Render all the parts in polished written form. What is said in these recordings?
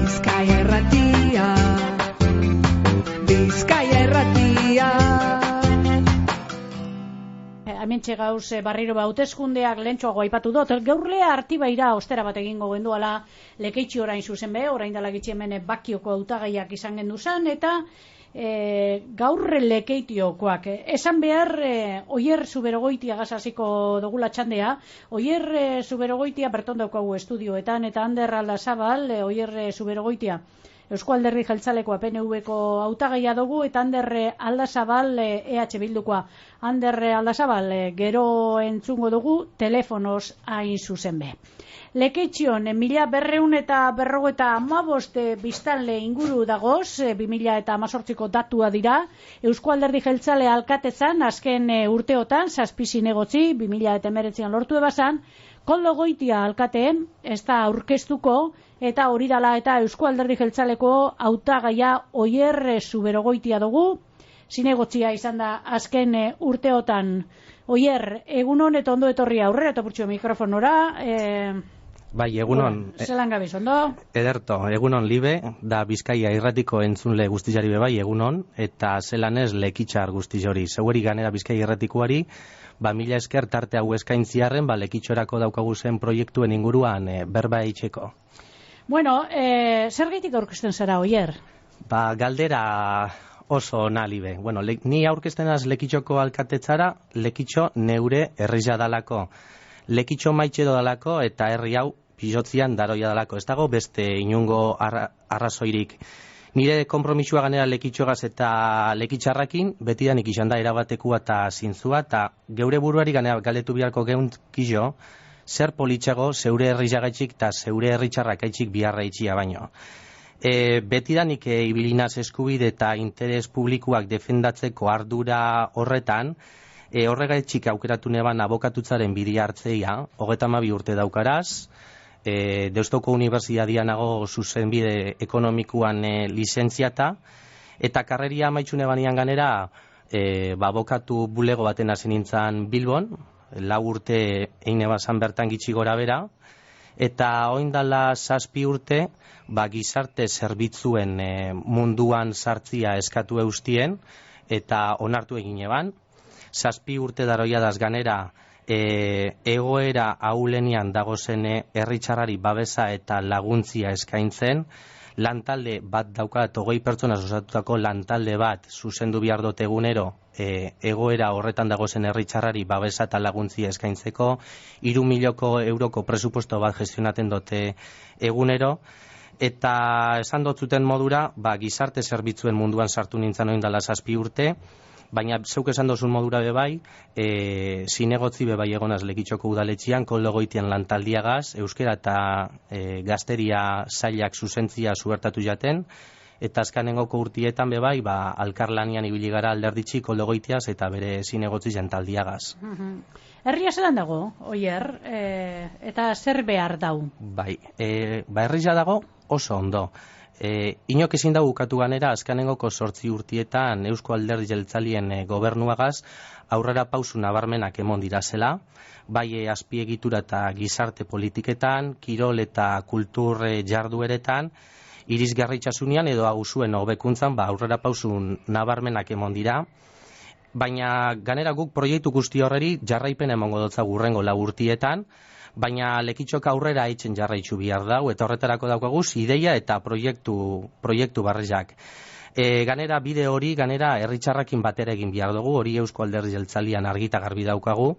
Bizkaia Irratia, Bizkaia Irratia. Hementxe gauz barriro hauteskundeak lehentxoago aipatu dut. Gaurlea artibaira ostera bat egingo genduala Lekeitzi orain zuzen be, orain dela gitxe hemen Bakioko hautagaiak izan gendu zan, eta gaur Lekeitiokoak. Esan behar, Oier Zuberogoitia gazaziko dugula txandea. Oier Zuberogoitia berton daukagu estudioetan, eta Ander Aldazabal, Oier Zuberogoitia Eusko Alderdi Jeltzalekoa PNV-ko hautagaia dugu, eta Ander Aldazabal EH Bildukoa. Ander Aldazabal gero entzungo dugu telefonoz hain zuzen be. Lekeitzion 1255 biztanle inguru dagoz, 2018ko datua dira. Eusko Alderdi Jeltzale alkatetzan azken urteotan, 7 zinegotzi, 2019an lortu ebazan, Koldo Goitia alkateen, ez da aurkeztuko, eta hori dala eta Eusko Alderdi Jeltzaleko hautagaia Oier Zuberogoitia dugu. Zinegotzia izan da azken urteotan. Oier, egunon eta ondo etorria aurrera, eta purtsu mikrofonora. Bai, egunon. Zelan gabiz, ondo? Ederto, egunon libe, da Bizkaia Irratiko entzunle guztizari bebai, egunon, eta zelan ez Lekitxar guztizori. Zeueri ganera Bizkaia Irratikoari, mila esker tarte hau eskaintziarren, Lekitxorako daukagu zen proiektuen inguruan berba eitzeko. Bueno, zer gaitik aurkezten zara, Oier? Galdera oso ona libe. Bueno, ni aurkezten az Lekitxoko alkatetzara, Lekitxo neure herria dalako. Lekitxo maitxe dalako eta herri hau pisotzian daroia dalako. Ez dago beste inungo arrazoirik. Nire konpromisua ganera Lekitxogaz eta Lekitxarrakin, betidanik izan da erabatekua eta zintzua, eta geure buruari ganera galdetu biharko geuntkio, zer politxago zeure herriagaitxik eta zeure herritxarrakaitxik biharra itxia baino. Betidanik ibilinaz eskubide eta interes publikoak defendatzeko ardura horretan, horregaitxik aukeratu neban abokatutzaren bidea hartzeia, 32 urte daukaraz, Deustoko Unibertsitatean nago zuzenbide ekonomikoan lizentziata, eta karreria amaitxune banian ganera, abokatu bulego baten hasi nintzen Bilbon, 4 urte eine bazan bertan gitxi gora bera, eta oindala 7 urte, gizarte zerbitzuen munduan sartzia eskatu eustien, eta onartu egin eban. 7 urte daroiadaz ganera, egoera aulenian dagozen herritxarrari babesa eta laguntzia eskaintzen, lantalde bat daukat 20 pertsona osatutako lantalde bat zuzendu behar dut egunero egoera horretan dagozen herritxarrari babesa eta laguntzia eskaintzeko, 3 milioiko euroko presupuesto bat gestionaten dute egunero, eta esan dut zuten modura, gizarte zerbitzuen munduan sartu nintzen oindala 7 urte, baina zeuk esan dozun modura bebai, zinegotzi bebai egonaz Lekitxoko udaletxian, Koldo Goitian lantaldiagaz, euskera eta gazteria zailak zuzentzia zubertatu jaten, eta azkanengoko urtietan bebai, alkarlanian ibili gara alderditxi Koldo Goitiaz eta bere zinegotzi jantaldiagaz. Herria zelan dago, Oier, eta zer behar dau? Bai, herria dago oso ondo. Inok ezin da bukatu ganera azkanengoko 8 urtietan Eusko Alderdi Jeltzalien gobernuagaz aurrera pausu nabarmenak emon dirazela, bai azpiegitura eta gizarte politiketan, kirol eta kultur jardueretan, irisgarritxasunian edo agusuen hobekuntzan aurrera pausu nabarmenak emon dira, baina ganera guk proiektu guzti horreri jarraipen emongo dotza gurrengo 4 urtietan, baina Lekitxok aurrera eitzen jarraitzu bihar dau, eta horretarako daukaguz ideia eta proiektu barrizak. Ganera bide hori, ganera herritxarrakin batera egin bihar dugu, hori Eusko Alderdi Jeltzalian argita garbi daukagu,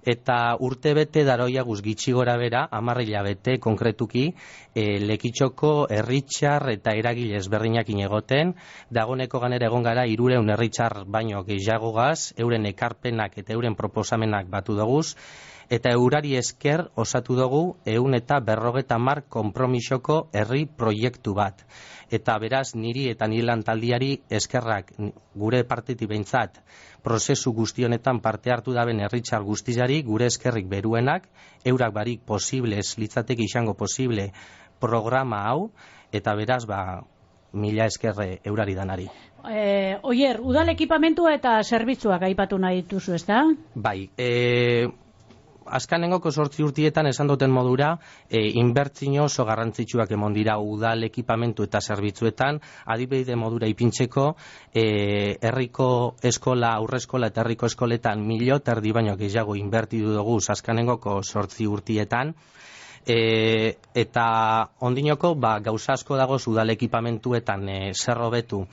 eta urte bete daroia guz gitxi gora bera, 10 hilabete konkretuki, Lekitxoko herritxar eta eragile ezberdinekin egoten, dagoneko ganera egon gara 300 herritxar baino gehiagogaz, euren ekarpenak eta euren proposamenak batu doguz, eta eurari esker osatu dugu 150 konpromisoko herri proiektu bat. Eta beraz niri eta nire lantaldiari eskerrak gure partetik behintzat prozesu guztionetan parte hartu daben herritxar guztizari gure eskerrik beruenak, eurak barik posible, litzateke izango posible programa hau, eta beraz mila eskerre eurari danari. Oier, udal ekipamentua eta zerbitzuak aipatu nahi dituzu, ezta? Bai, azkanengoko 8 urtietan esan duten modura, inbertsio oso garrantzitsuak emon dira udal ekipamentu eta zerbitzuetan, adibide modura ipintzeko, herriko eskola, aurreskola eta herriko eskoletan 1,5 milioi baino gehiago inbertidu dugu azkanengoko 8 urtietan, eta ondinoko gauza asko dago udal ekipamentuetan zer hobetu.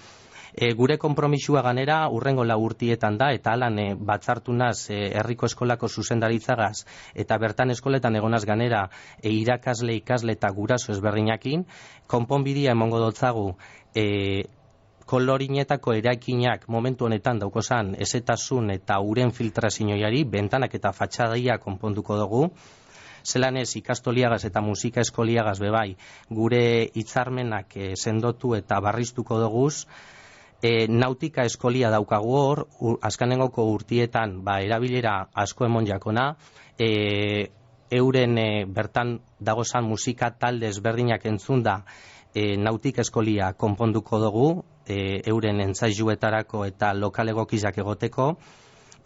Gure konpromisua ganera urrengo 4 urtietan da, eta alan batzartu naz herriko eskolako zuzendaritzagaz, eta bertan eskoletan egonaz ganera irakasle, ikasle eta guraso ezberdinakin, konponbidea emongo dotzagu kolorinetako eraikinak momentu honetan daukozan ezetasun eta uren filtrazioari, bentanak eta fatxadaia konponduko dugu, zelan ez ikastoliagaz eta musika eskoliagaz bebai, gure hitzarmenak sendotu eta barriztuko duguz, nautika eskolia daukagu hor, azkanengoko urtietan erabilera asko emon jakona, euren bertan dagozan musika talde ezberdinak entzunda nautika eskolia konponduko dugu, euren entzaizuetarako eta lokal egokizak egoteko,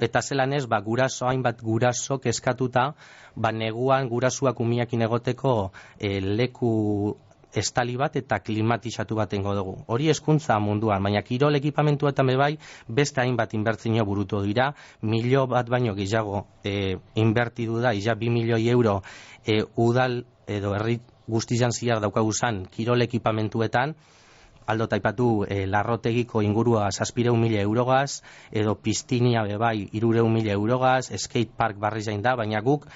eta zelan ez, guraso, hainbat gurasok eskatuta, neguan gurasuak umiakin egoteko leku estali bat eta klimatizatu bat engo dugu. Hori hezkuntza munduan, baina kirol ekipamentuetan bebai beste hainbat inbertzio burutu dira, 1,000,000 baino gehiago inbertidu da, 2 milioi euro udal edo herri guztian zihar daukaguzan kirol ekipamentuetan, aldo taipatu larrotegiko ingurua 700.000 eurogaz, edo piztinia bebai 300.000 eurogaz, skate park barri zain da, baina guk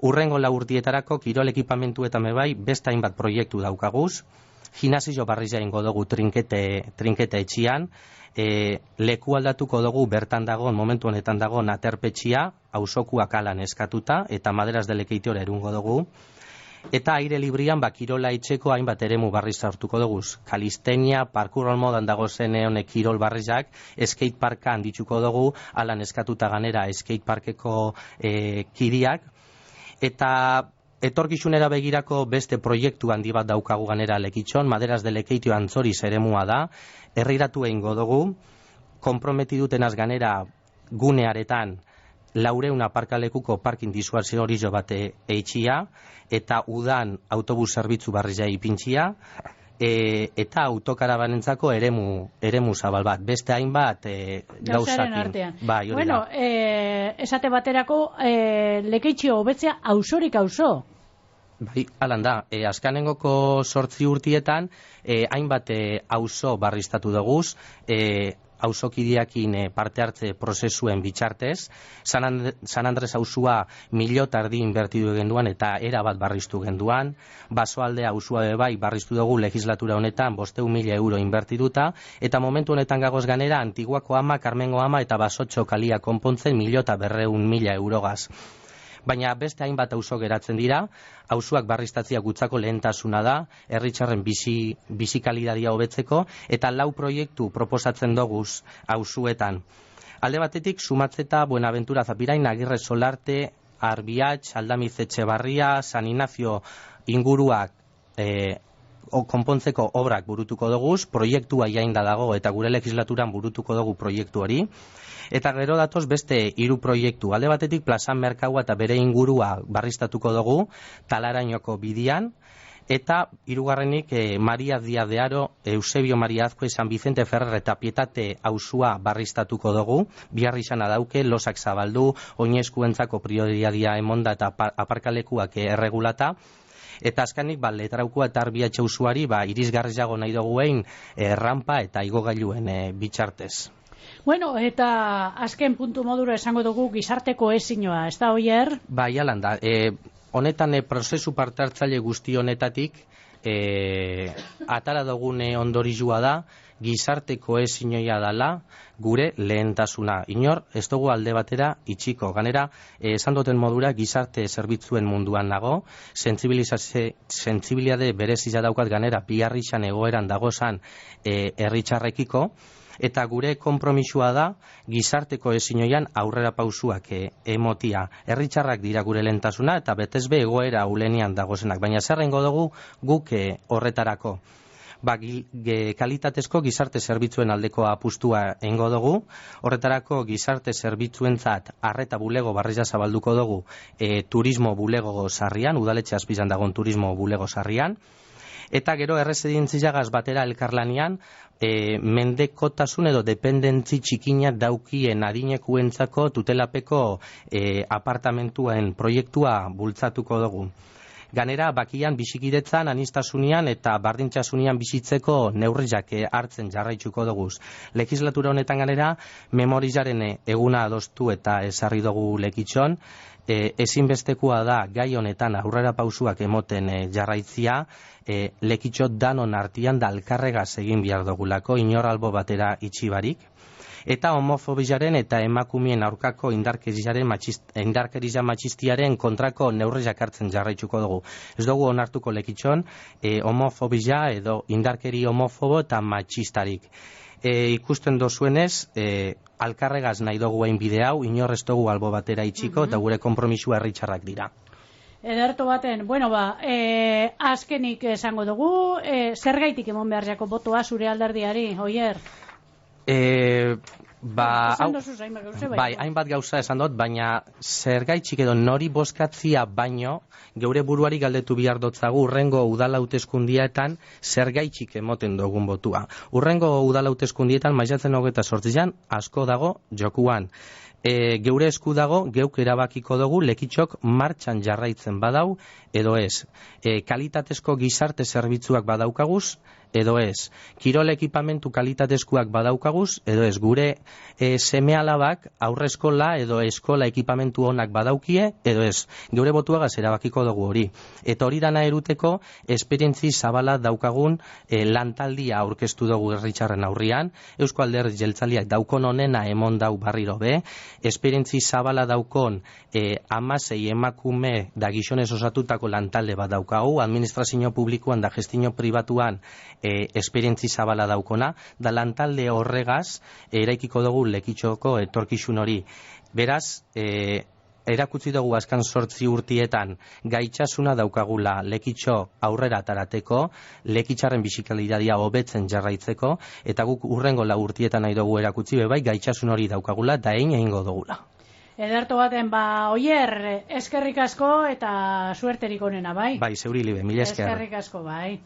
urrengo 4 urtietarako kirol ekipamentuetan bebai beste hainbat proiektu daukaguz, gimnasio barri zain godugu trinkete etxian, leku aldatuko dugu bertan dagoen, momentu honetan dagoen aterpetxia, auzokuak alan eskatuta, eta maderaz delekeitiora erungo dugu, eta aire librian kirola etxeko hainbat eremu barri sartuko dugu. Kalistenia, parkour modan dago zen honek kirol barrizak, skate parka handitzuko dugu, alan eskatuta ganera skate parkeko kiriak, eta etorkizunera begirako beste proiektu handi bat daukagu ganera Lekitxon, maderaz de Lekeitio Antzoriz eremua da, herriratu egingo dugu, konprometidutenaz ganera gunearetan 400 aparkalekuko parkin disuasio horizo bat eitxia, eta udan autobus zerbitzu barri jai ipintxia, eta autokarabanentzako eremu zabal bat, beste hainbat gauzakin. Bueno, esate baterako Lekeitxio hobetzea auzorik auzo. Bai, alan da, azkanengoko 8 urtietan hainbat auzo barriztatu duguz, auzokideakin parte hartze prozesuen bitxartez, San Andres auzua 1,000,000 inbertidu genduan eta era bat barriztu genduan, Basoaldea auzua bebai barriztu dugu legislatura honetan 500.000 euro inbertiduta, eta momentu honetan gagoz ganera Antiguako ama, Karmengo ama eta Basotxo kalia konpontzen 1,200.000 eurogaz. Baina beste hainbat auzo geratzen dira, auzoak barriztatzea gutzako lehentasuna da, herritarren bizi kalidadia hobetzeko, eta 4 proiektu proposatzen doguz auzuetan. Alde batetik, Sumatzeta, Buenaventura, Zapirain, Agirre Solarte, Arbiatx, Aldamiz Etxebarria, San Ignacio inguruak konpontzeko obrak burutuko doguz, proiektua jainda dago eta gure legislaturan burutuko dugu proiektu hori. Eta gero datoz beste 3 proiektu. Alde batetik plazan merkaua eta bere ingurua barriztatuko dugu, Talarainoko bidian, eta 3. Maria Díaz de Haro, Eusebio Maria Azkue, San Vicente Ferrer eta Pietate auzua barriztatuko dugu, biharri izana dauke, losak zabaldu, oinezkuentzako prioritatea emonda eta aparkalekuak erregulata, eta azkanik letraukua eta Arbiatxe auzuari irisgarriago nahi dugu rampa eta igogailuen bitxartez. Bueno, eta azken puntu modura esango dugu gizarte kohesioa, ez da Oier? Bai, alan da. Honetan prozesu parte hartzaile guzti honetatik atara dugune ondorizua da gizarte kohesioa dela gure lehentasuna. Inor, ez dugu alde batera itxiko. Ganera, esan duten modura gizarte zerbitzuen munduan nago, sentsibilitate bereziza daukat ganera biharrizan egoeran dagozan herritxarrekiko, eta gure konpromisua da gizarte kohesioan aurrera pausuak emotia. Herritxarrak dira gure lehentasuna eta betezbe egoera ulenean dagozenak, baina zerrengo dugu guk horretarako. kalitatezko gizarte zerbitzuen aldeko apustua egingo dugu. Horretarako gizarte zerbitzuentzat arreta bulego barria zabalduko dugu turismo bulego sarrian, udaletxe azpizan dagoen turismo bulego sarrian. Eta gero erresidentziagaz batera elkarlanian mendekotasun edo dependentzi txikina daukien adinekuentzako tutelapeko apartamentuen proiektua bultzatuko dugu. Ganera, bakian bizikidetzan, anistasunean eta bardintasunian bizitzeko neurriak hartzen jarraitzuko dugu. Legislatura honetan ganera, memorizaren eguna adostu eta ezarri dugu Lekitxon. Ezinbestekoa da gai honetan aurrera pausuak emoten jarraitzia, Lekitxo danon artian da alkarregaz egin behar dugulako, inor albo batera itxibarik. Eta homofobiaren eta emakumeen aurkako indarkeria matxistiaren kontrako neurriak hartzen jarraitzuko dugu. Ez dugu onartuko Lekitxon homofobia edo indarkeri homofobo eta matxistarik. Ikusten dozuenez, alkarregaz nahi dugu egin bide hau, inor ez dugu albo batera itxiko eta gure konpromisua herritxarrak dira. Ederto baten, azkenik esango dugu, zergaitik emon behar jako botoa zure alderdiari, Oier? Hainbat gauza esan dut, baina zergaitzik edo nori bozkatzia baino, geure buruari galdetu behar dotzagu urrengo udala hauteskundietan zergaitzik emoten dugun botua. Urrengo udala hauteskundietan maiatzen 28an asko dago jokuan. Geure esku dago, geuk erabakiko dugu Lekitxok martxan jarraitzen badau, edo ez. Kalitatezko gizarte zerbitzuak badaukaguz, edo ez. Kirol ekipamentu kalitatezkoak badaukaguz, edo ez. Gure seme-alabak aurreskola edo eskola ekipamentu onak badaukie, edo ez. Geure botuagaz erabakiko dugu hori. Eta hori dana eruteko, esperientzi zabala daukagun lantaldia aurkeztu dugu herritxarren aurrian, Eusko Alderdi Jeltzaleak daukon onena emon dau barriro be, esperientzi zabala daukon 16 emakume da gizonez osatutako lantalde bat daukagu, administrazio publikoan da gestio pribatuan esperientzi zabala daukona, da lantalde horregaz eraikiko dugu Lekitxoko etorkizun hori. Beraz, erakutsi dugu azkan 8 urtietan gaitxasuna daukagula Lekitxo aurrera atarateko, Lekitxarren bizikalidadia hobetzen jarraitzeko, eta guk urrengo 4 urtietan nahi dugu erakutsi bai gaitxasun hori daukagula, da egingo dugula. Ederto baten, Oier, eskerrik asko eta suerterik onena, bai? Bai, zeuri libe, mila esker. Eskerrik asko, bai.